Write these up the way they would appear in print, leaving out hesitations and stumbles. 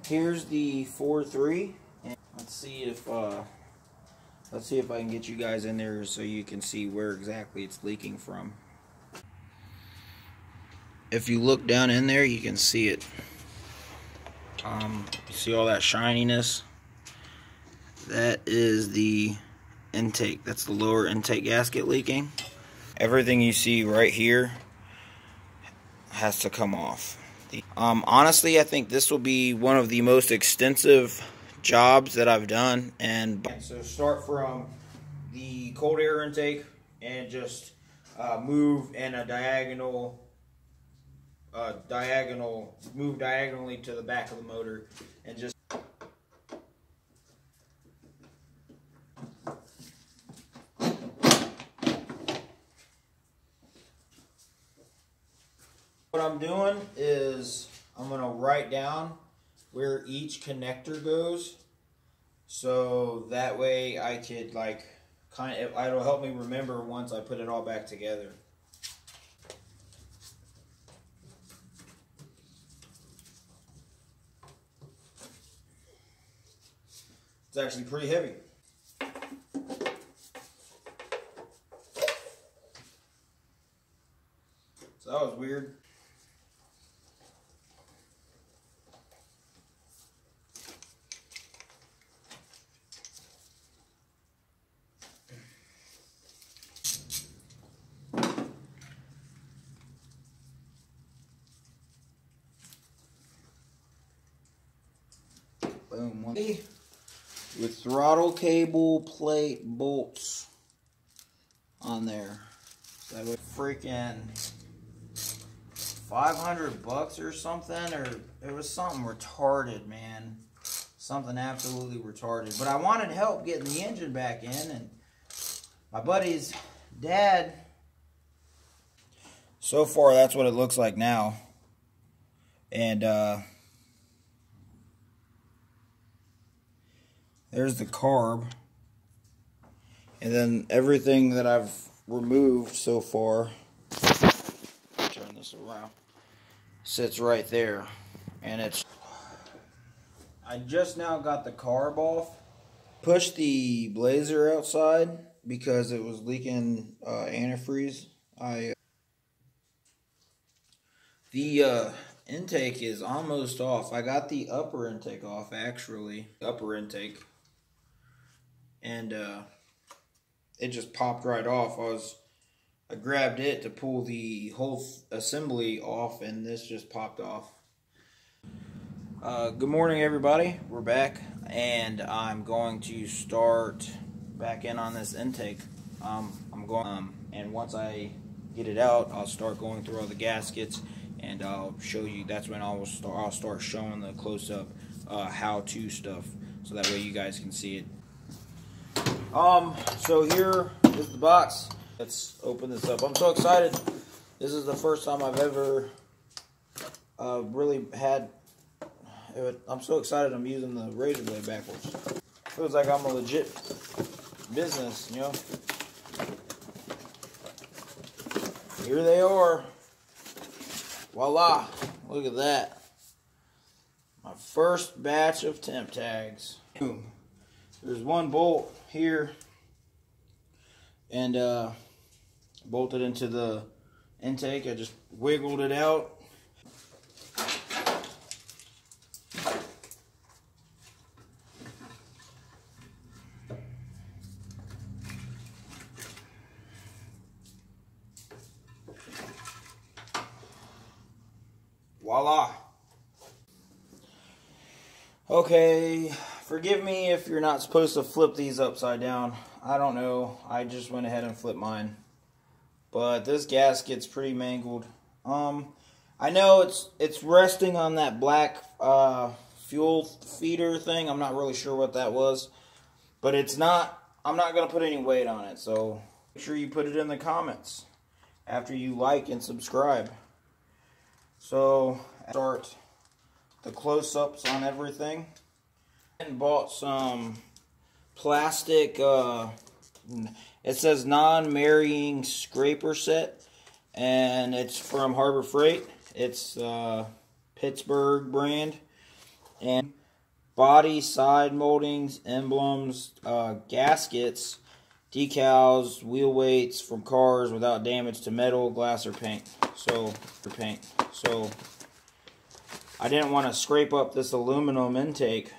Here's the 4.3. Let's see if I can get you guys in there so you can see where exactly it's leaking from. If you look down in there, you can see it. See all that shininess? That is the intake. That's the lower intake gasket leaking. Everything you see right here has to come off. Honestly, I think this will be one of the most extensive jobs that I've done. And so start from the cold air intake and just move in a move diagonally to the back of the motor and just what I'm doing is I'm going to write down where each connector goes, so that way I could it'll help me remember once I put it all back together. It's actually pretty heavy. So that was weird. Boom. With throttle cable plate bolts on there. That was freaking $500 or something, or it was something retarded, man. Something absolutely retarded. But I wanted help getting the engine back in, and my buddy's dad. So far, that's what it looks like now. And there's the carb. And then everything that I've removed so far, turn this around, sits right there. And I just now got the carb off. Pushed the blazer outside because it was leaking antifreeze. The intake is almost off. I got the upper intake off, actually. Upper intake. And it just popped right off. I grabbed it to pull the whole assembly off, and this just popped off. Good morning, everybody. We're back, and I'm going to start back in on this intake. And once I get it out, I'll start going through all the gaskets, and I'll show you. That's when I'll start showing the close-up how-to stuff, so that way you guys can see it. So here is the box. Let's open this up. I'm so excited. This is the first time I've ever really had it. I'm so excited I'm using the razor blade backwards. Feels like I'm a legit business, you know. Here they are. Voila. Look at that. My first batch of temp tags. Boom. There's one bolt here, and bolted into the intake. I just wiggled it out. Voila. Okay, forgive me if you're not supposed to flip these upside down. I don't know. I just went ahead and flipped mine. But this gasket's pretty mangled. I know it's resting on that black fuel feeder thing. I'm not really sure what that was. But it's not, I'm not going to put any weight on it. So make sure you put it in the comments after you like and subscribe. So start the close-ups on everything. And bought some plastic, it says non-marrying scraper set, and it's from Harbor Freight. It's Pittsburgh brand, and body, side moldings, emblems, gaskets, decals, wheel weights from cars without damage to metal, glass, or paint. So I didn't want to scrape up this aluminum intake.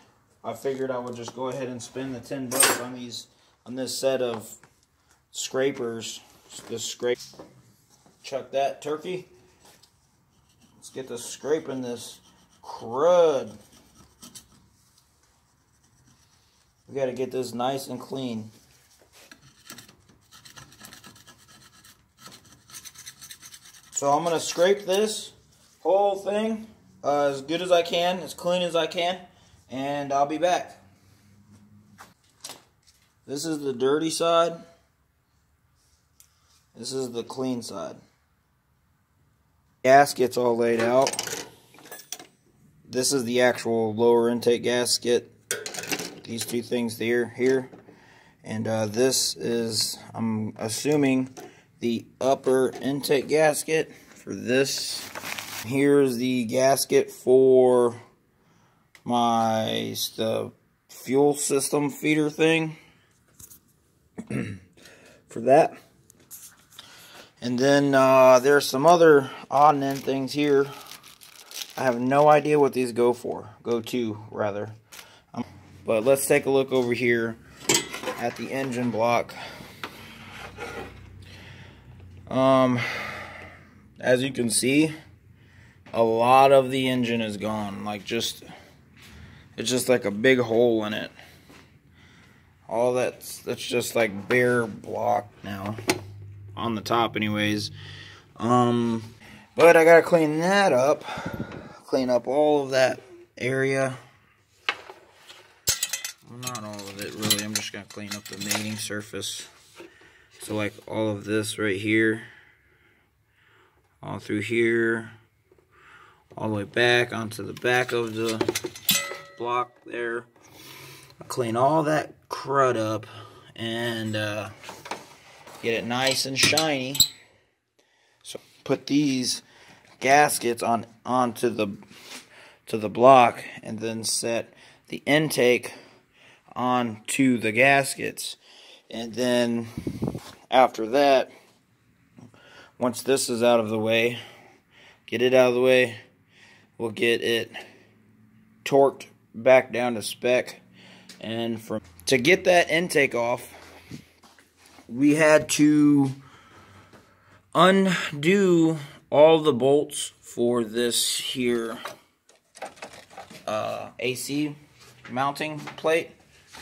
I figured I would just go ahead and spend the $10 on this set of scrapers. Chuck that turkey. Let's get to scraping this crud. We got to get this nice and clean. So I'm going to scrape this whole thing as good as I can, as clean as I can, and I'll be back. This is the dirty side. This is the clean side. Gasket's all laid out. This is the actual lower intake gasket. These two things here. And this is, I'm assuming, the upper intake gasket for this. Here's the gasket for the fuel system feeder thing. For that. And then there's some other odd and end things here. I have no idea what these go to, rather. But let's take a look over here at the engine block. As you can see, a lot of the engine is gone. It's just like a big hole in it. All that's just like bare block now. On the top anyways. But I gotta clean that up. Clean up all of that area. Well, not all of it really. I'm just gonna clean up the mating surface. So like all of this right here. All through here. All the way back onto the back of the block there. I'll clean all that crud up and get it nice and shiny. So put these gaskets onto the block and then set the intake onto the gaskets. And then after that, once this is out of the way, get it out of the way, we'll get it torqued back down to spec. And to get that intake off, we had to undo all the bolts for this here AC mounting plate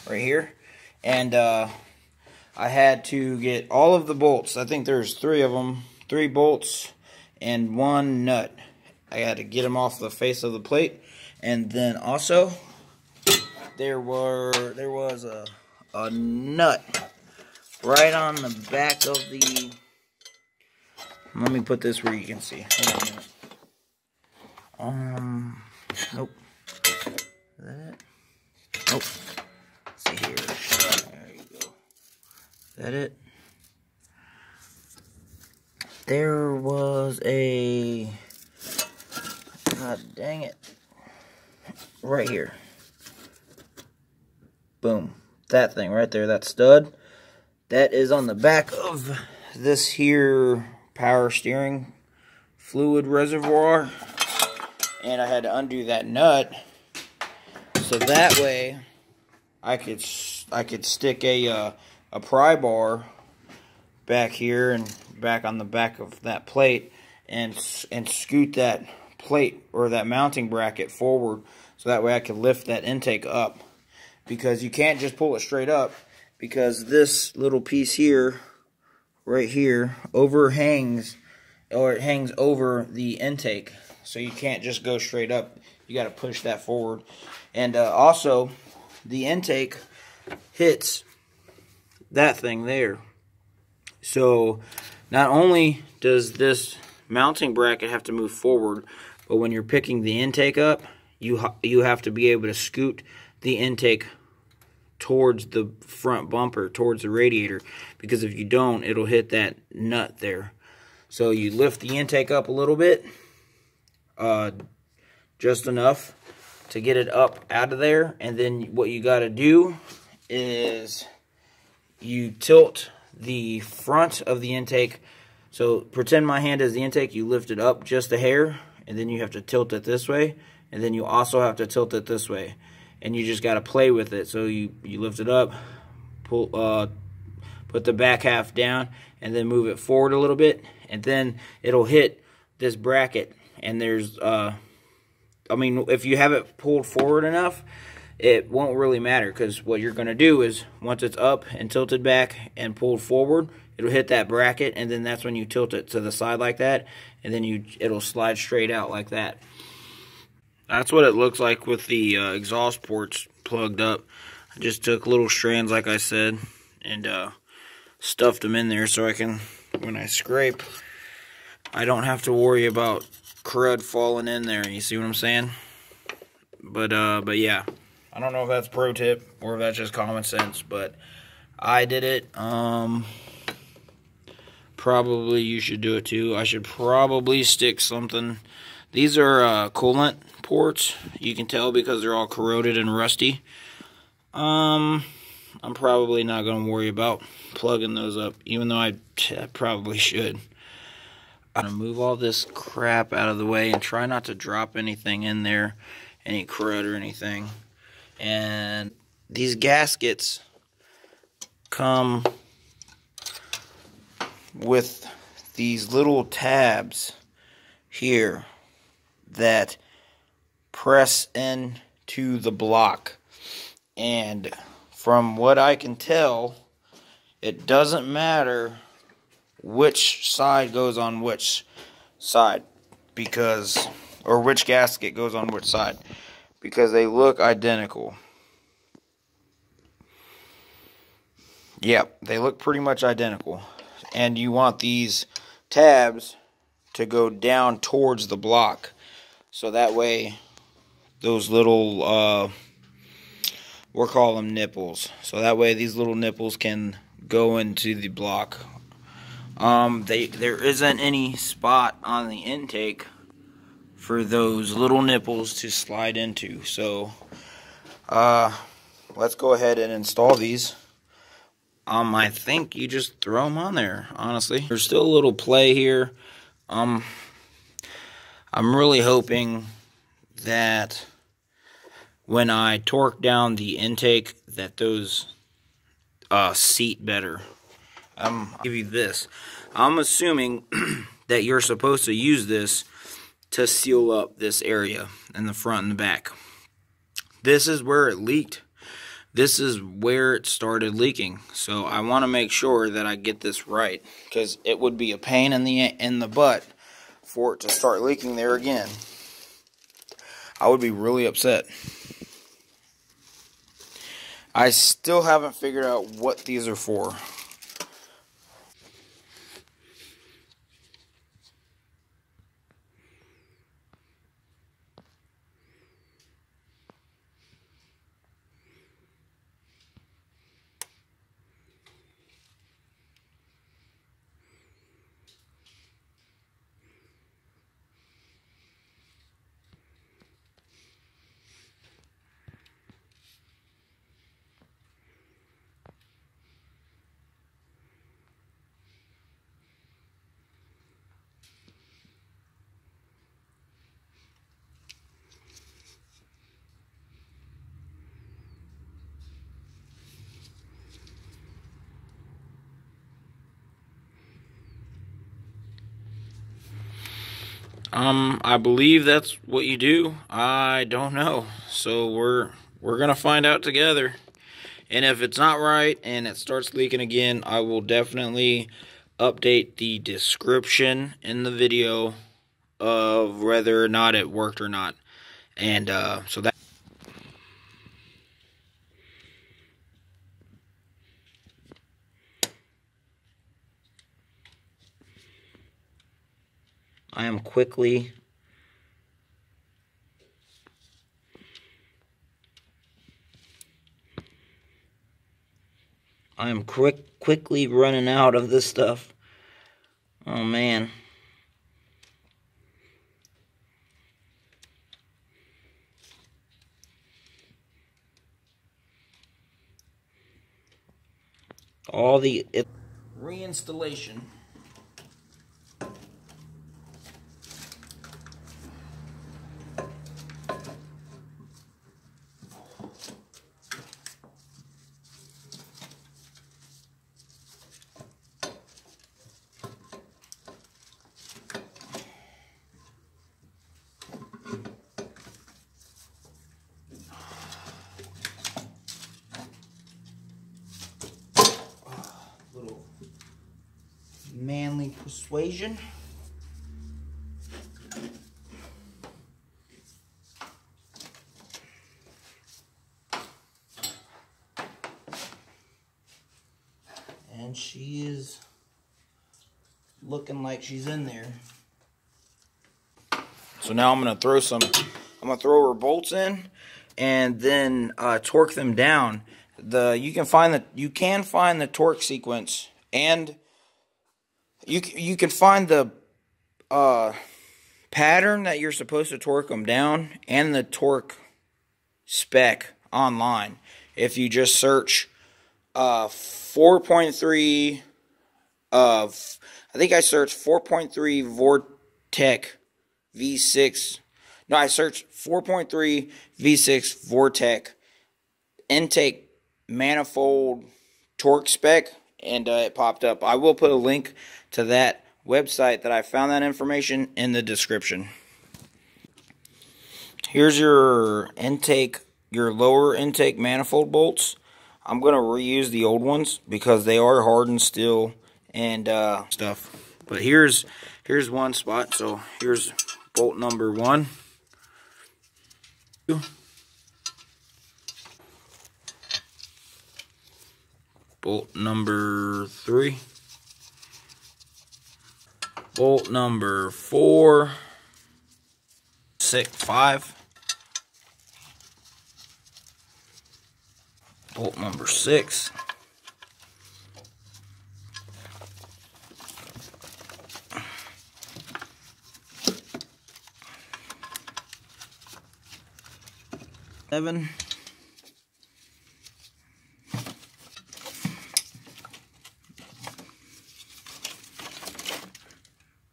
right here. And I had to get all of the bolts. I think there's 3 of them, 3 bolts and 1 nut. I had to get them off the face of the plate. And then also there was a nut right on the back of the, let me put this where you can see. Hold on a minute. Nope. Is that it? Nope. Let's see here. There you go. Is that it? There was a, god dang it, right here. Boom. That thing right there, that stud. That is on the back of this here power steering fluid reservoir. And I had to undo that nut. So that way I could stick a pry bar back here and back on the back of that plate and scoot that plate or that mounting bracket forward, so that way I could lift that intake up. Because you can't just pull it straight up, because this little piece here, right here, overhangs, or it hangs over the intake. So you can't just go straight up. You got to push that forward. And also, the intake hits that thing there. So not only does this mounting bracket have to move forward, but when you're picking the intake up, you have to be able to scoot the intake towards the front bumper, towards the radiator, because if you don't, it'll hit that nut there. So you lift the intake up a little bit, just enough, to get it up out of there. And then what you got to do is you tilt the front of the intake. So pretend my hand is the intake. You lift it up just a hair, and then you have to tilt it this way, and then you also have to tilt it this way, and you just got to play with it. So you lift it up, pull, put the back half down, and then move it forward a little bit, and then it'll hit this bracket. And there's I mean, if you have it pulled forward enough, it won't really matter, because what you're going to do is once it's up and tilted back and pulled forward, it'll hit that bracket, and then that's when you tilt it to the side like that, and then it'll slide straight out like that. That's what it looks like with the exhaust ports plugged up. I just took little strands, like I said, and stuffed them in there so I can, when I scrape, I don't have to worry about crud falling in there. You see what I'm saying? But yeah, I don't know if that's pro tip or if that's just common sense, but I did it. Probably you should do it too. I should probably stick something. These are coolant ports. You can tell because they're all corroded and rusty. I'm probably not going to worry about plugging those up, even though I probably should. I'm going to move all this crap out of the way and try not to drop anything in there, any crud or anything. And these gaskets come with these little tabs here that press into the block. And from what I can tell, it doesn't matter which side goes on which side, because, or which gasket goes on which side, because they look identical. Yep, they look pretty much identical. And you want these tabs to go down towards the block, so that way those little we'll call them nipples, so that way these little nipples can go into the block. There isn't any spot on the intake for those little nipples to slide into, so let's go ahead and install these. I think you just throw them on there, honestly. There's still a little play here. I'm really hoping that when I torque down the intake that those seat better. I'll give you this. I'm assuming that you're supposed to use this to seal up this area in the front and the back. This is where it leaked. This is where it started leaking. So I want to make sure that I get this right, because it would be a pain in the butt for it to start leaking there again. I would be really upset. I still haven't figured out what these are for. I believe that's what you do. I don't know. So we're gonna find out together. And if it's not right and it starts leaking again, I will definitely update the description in the video of whether or not it worked or not. And so that I am quickly quickly running out of this stuff. Oh man. all the reinstallation. Little manly persuasion. And she is looking like she's in there. So now I'm gonna throw her bolts in and then torque them down. You can find the torque sequence, and you can find the pattern that you're supposed to torque them down and the torque spec online. If you just search 4.3 of, I think I searched 4.3 vortec V6. No, I searched 4.3 V6 vortec intake manifold torque spec, and it popped up. I will put a link to that website that I found that information in the description. Here's your lower intake manifold bolts. I'm going to reuse the old ones because they are hardened steel and stuff. But here's one spot. So here's bolt number 1. Bolt number 3. Bolt number 4. 6, 5. Bolt number 6. Seven.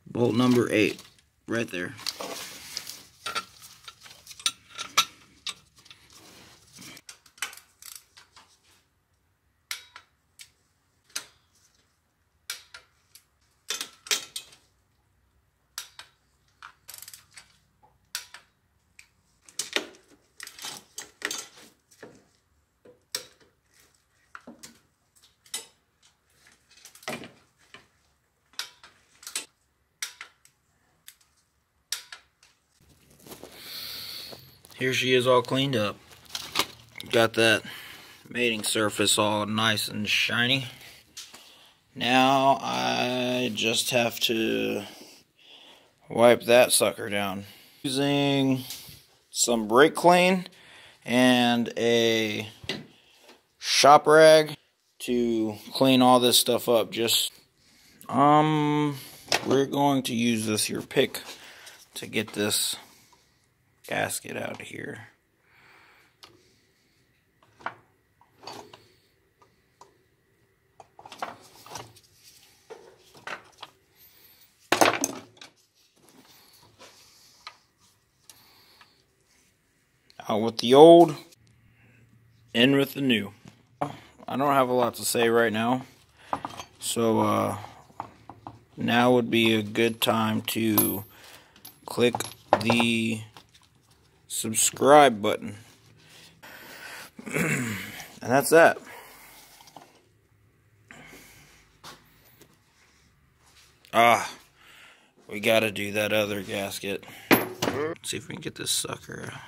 Bolt number 8, right there. Here she is all cleaned up. Got that mating surface all nice and shiny. Now I just have to wipe that sucker down. Using some brake clean and a shop rag to clean all this stuff up. We're going to use this here pick to get this gasket out of here. Out with the old, in with the new. I don't have a lot to say right now, so now would be a good time to click the subscribe button. And that's that. We gotta do that other gasket. Let's see if we can get this sucker out.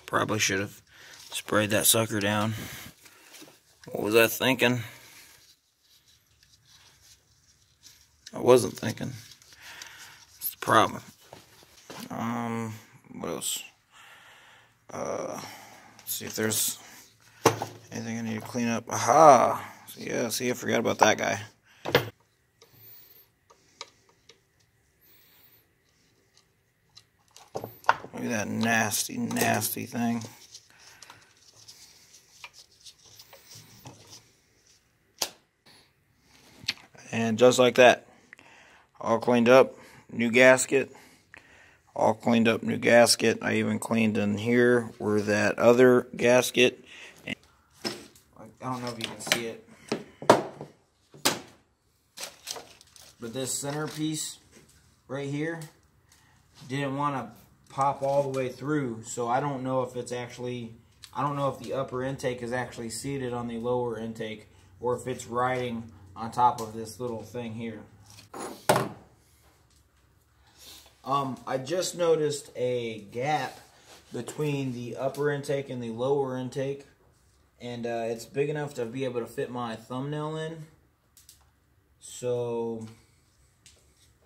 Probably should have sprayed that sucker down. What was I thinking? I wasn't thinking. That's the problem. What else? Let's see if there's Anything I need to clean up? Aha! So yeah, see, I forgot about that guy. Look at that nasty, nasty thing. And just like that, all cleaned up, new gasket, all cleaned up, new gasket. I even cleaned in here where that other gasket. I don't know if you can see it, but this centerpiece right here didn't want to pop all the way through, so I don't know if it's actually, I don't know if the upper intake is actually seated on the lower intake or if it's riding on top of this little thing here. I just noticed a gap between the upper intake and the lower intake, and it's big enough to be able to fit my thumbnail in. So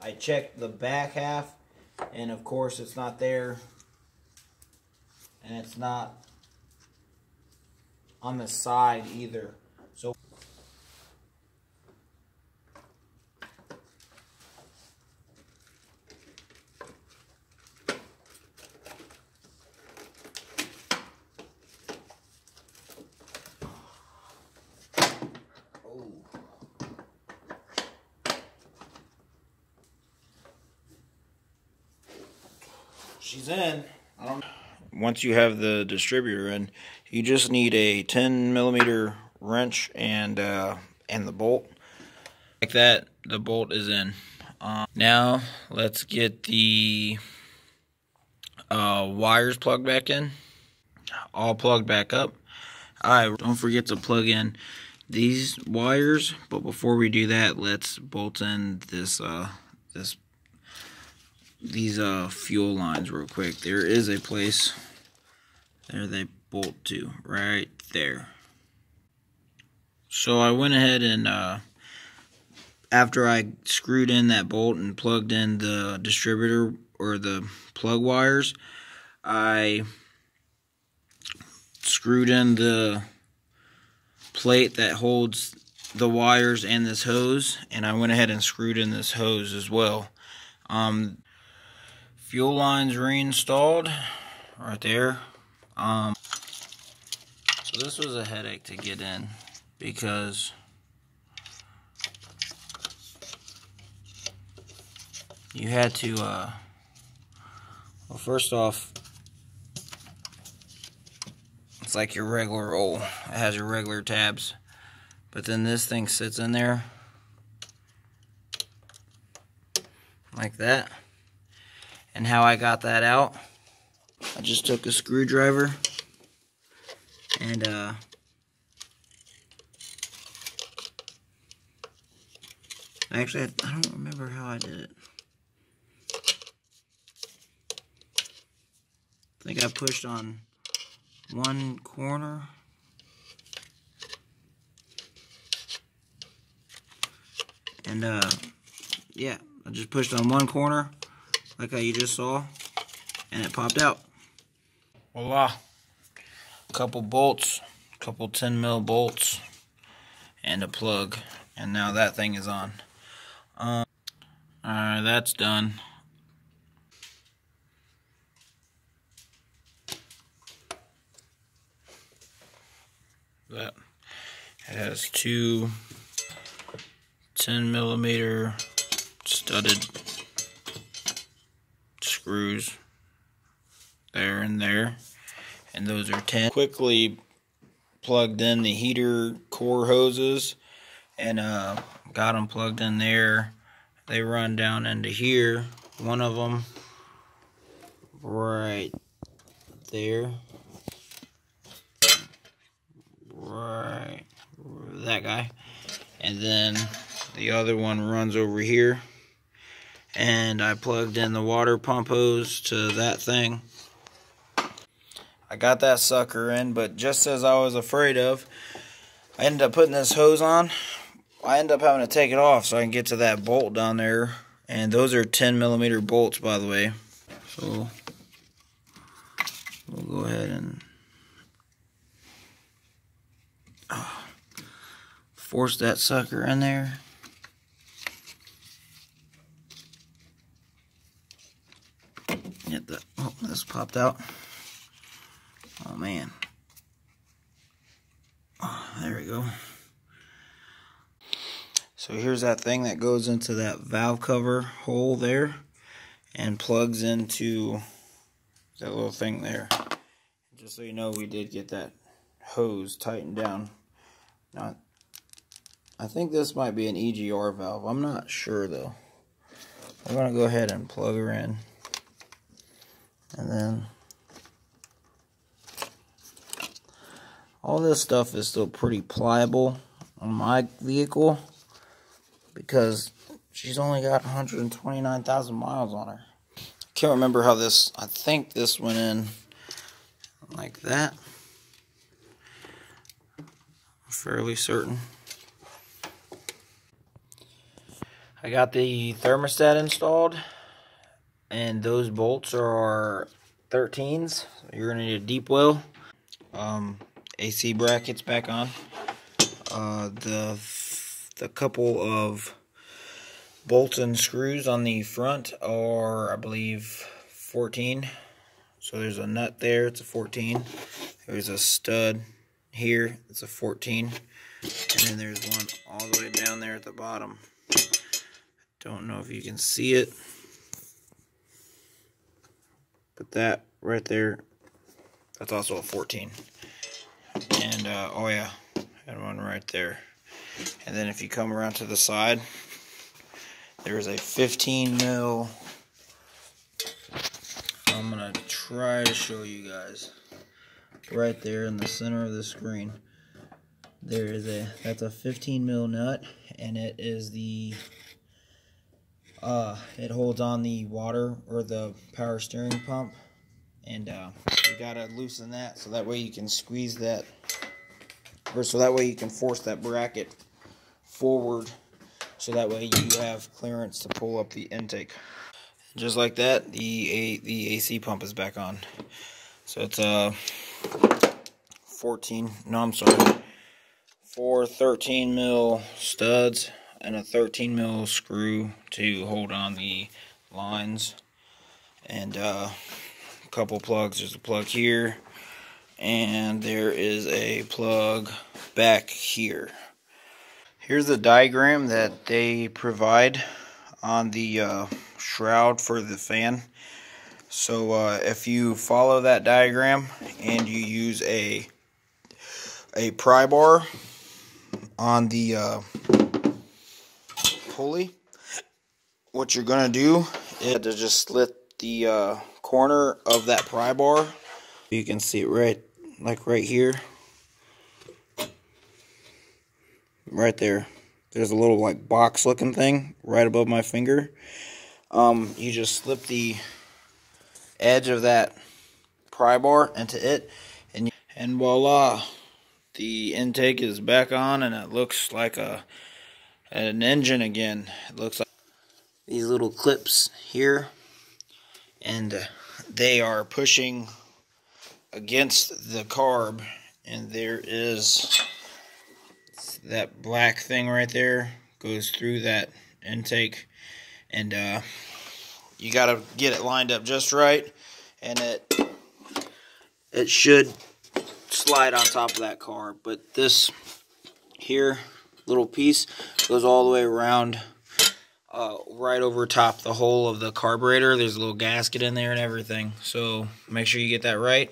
I checked the back half, and of course it's not there, and it's not on the side either. So she's in. Once you have the distributor in, you just need a 10mm wrench and the bolt. Like that, the bolt is in. Now let's get the wires plugged back in. All plugged back up. Alright, don't forget to plug in these wires, but before we do that, let's bolt in these fuel lines real quick. There is a place there they bolt to, right there. So I went ahead and after I screwed in that bolt and plugged in the distributor or the plug wires, I screwed in the plate that holds the wires and this hose, and I went ahead and screwed in this hose as well. Fuel lines reinstalled right there. So this was a headache to get in because you had to well, first off, it's like your regular it has your regular tabs, but then this thing sits in there like that. And how I got that out, I just took a screwdriver and actually I don't remember how I did it. I think I pushed on one corner and yeah, I just pushed on one corner like how you just saw, and it popped out. Voila. A couple bolts, a couple 10mm bolts, and a plug, and now that thing is on. Alright, that's done. That it has two 10mm studded screws there and there, and those are 10. Quickly plugged in the heater core hoses and got them plugged in there. They run down into here. One of them right there, right, that guy, and then the other one runs over here. And I plugged in the water pump hose to that thing. I got that sucker in, but just as I was afraid of, I ended up putting this hose on. I ended up having to take it off so I can get to that bolt down there. And those are 10mm bolts, by the way. So we'll go ahead and force that sucker in there. Get the, oh, this popped out. Oh man. Oh, there we go. So here's that thing that goes into that valve cover hole there and plugs into that little thing there. Just so you know, we did get that hose tightened down. Now, I think this might be an EGR valve. I'm not sure though. I'm going to go ahead and plug her in. And then all this stuff is still pretty pliable on my vehicle because she's only got 129,000 miles on her. Can't remember how this, I think this went in like that. I'm fairly certain. I got the thermostat installed, and those bolts are 13s. So you're gonna need a deep well. AC brackets back on. The couple of bolts and screws on the front are, I believe, 14. So there's a nut there, it's a 14. There's a stud here, it's a 14. And then there's one all the way down there at the bottom. Don't know if you can see it. But that right there, that's also a 14. And, oh yeah, and one right there. And then if you come around to the side, there's a 15 mil. I'm gonna try to show you guys. Right there in the center of the screen, there is that's a 15 mil nut, and it is the it holds on the water or the power steering pump, and you gotta loosen that so that way you can squeeze that, or so that way you can force that bracket forward, so that way you have clearance to pull up the intake. Just like that, the AC pump is back on. So it's 4 13 mil studs and a 13 mil screw to hold on the lines, and a couple plugs. There's a plug here, and there is a plug back here. Here's the diagram that they provide on the shroud for the fan. So if you follow that diagram and you use a pry bar on the pulley, what you're gonna do is to just slit the corner of that pry bar. You can see it right here, right there. There's a little like box looking thing right above my finger. You just slip the edge of that pry bar into it, and voila, the intake is back on, and it looks like an engine again. It looks like these little clips here, and they are pushing against the carb, and there is that black thing right there goes through that intake, and you gotta get it lined up just right, and it should slide on top of that carb. But this here little piece goes all the way around, right over top the hole of the carburetor. There's a little gasket in there and everything, so make sure you get that right.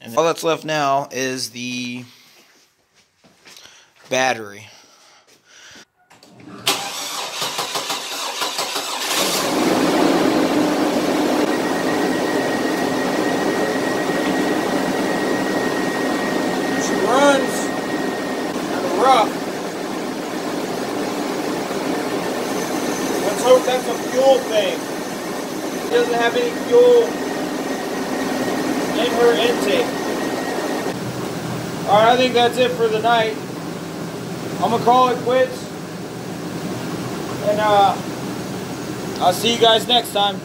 And all that's left now is the battery. She runs kind of rough. Let's hope that's a fuel thing. She doesn't have any fuel in her intake. Alright, I think that's it for the night. I'm gonna call it quits, and I'll see you guys next time.